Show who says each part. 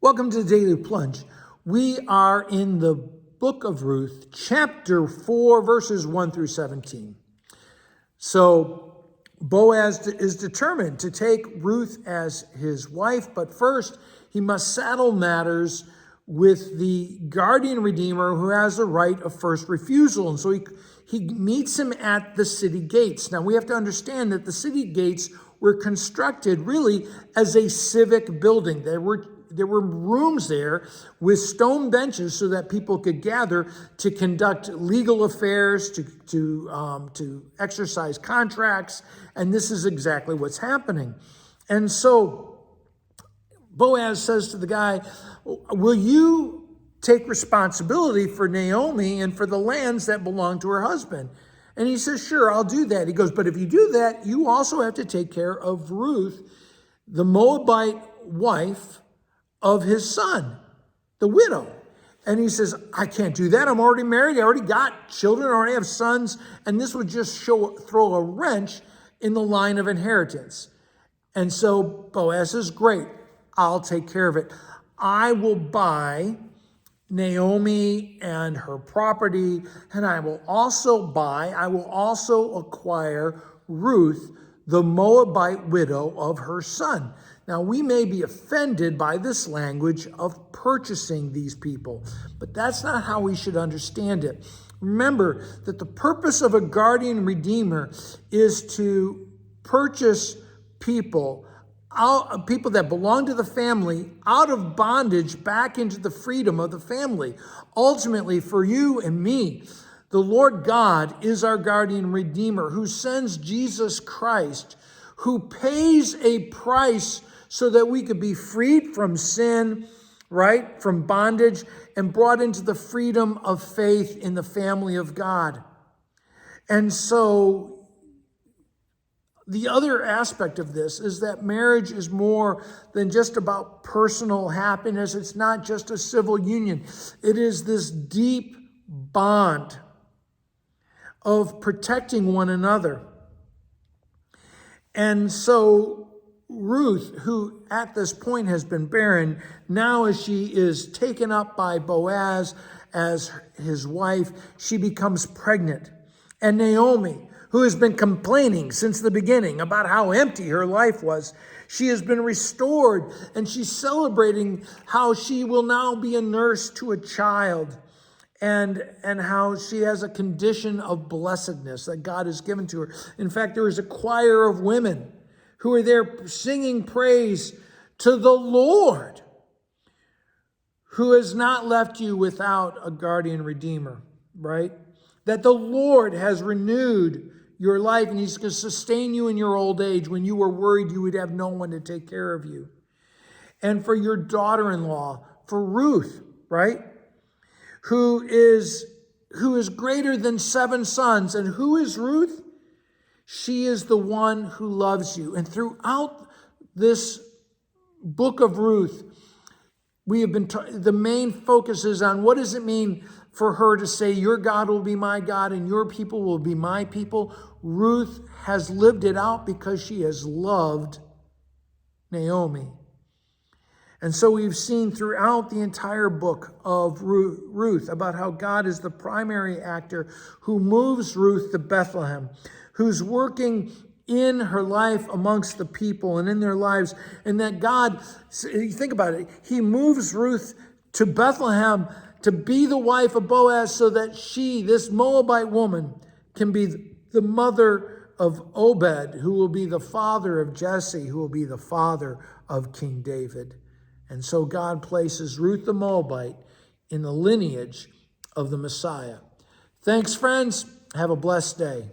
Speaker 1: Welcome to the Daily Plunge. We are in the book of Ruth, chapter 4, verses 1 through 17. So Boaz is determined to take Ruth as his wife, but first he must settle matters with the guardian redeemer who has the right of first refusal. And so he meets him at the city gates. Now we have to understand that the city gates were constructed really as a civic building. There were rooms there with stone benches so that people could gather to conduct legal affairs, to exercise contracts, and this is exactly what's happening. And so Boaz says to the guy, will you take responsibility for Naomi and for the lands that belong to her husband? And he says, sure, I'll do that. He goes, but if you do that, you also have to take care of Ruth, the Moabite wife of his son, the widow. And he says, I can't do that. I'm already married. I already got children. I already have sons. And this would just throw a wrench in the line of inheritance. And so Boaz says, great, I'll take care of it. I will buy Naomi and her property, and I will also acquire Ruth, the Moabite widow of her son. Now, we may be offended by this language of purchasing these people, but that's not how we should understand it. Remember that the purpose of a guardian redeemer is to purchase people that belong to the family out of bondage back into the freedom of the family. Ultimately, for you and me, the Lord God is our guardian redeemer who sends Jesus Christ, who pays a price so that we could be freed from sin, right, from bondage, and brought into the freedom of faith in the family of God. And so the other aspect of this is that marriage is more than just about personal happiness. It's not just a civil union. It is this deep bond of protecting one another. And so Ruth, who at this point has been barren, now as she is taken up by Boaz as his wife, she becomes pregnant. And Naomi, who has been complaining since the beginning about how empty her life was, she has been restored, and she's celebrating how she will now be a nurse to a child, and how she has a condition of blessedness that God has given to her. In fact, there is a choir of women who are there singing praise to the Lord, who has not left you without a guardian redeemer, right? That the Lord has renewed your life, and he's going to sustain you in your old age when you were worried you would have no one to take care of you. And for your daughter-in-law, for Ruth, right? Who is greater than 7 sons. And who is Ruth? She is the one who loves you. And throughout this book of Ruth, we have been the main focus is on what does it mean for her to say, your God will be my God and your people will be my people. Ruth has lived it out because she has loved Naomi. And so we've seen throughout the entire book of Ruth about how God is the primary actor who moves Ruth to Bethlehem, who's working in her life amongst the people and in their lives. And that God, think about it, he moves Ruth to Bethlehem to be the wife of Boaz so that she, this Moabite woman, can be the mother of Obed, who will be the father of Jesse, who will be the father of King David. And so God places Ruth the Moabite in the lineage of the Messiah. Thanks, friends. Have a blessed day.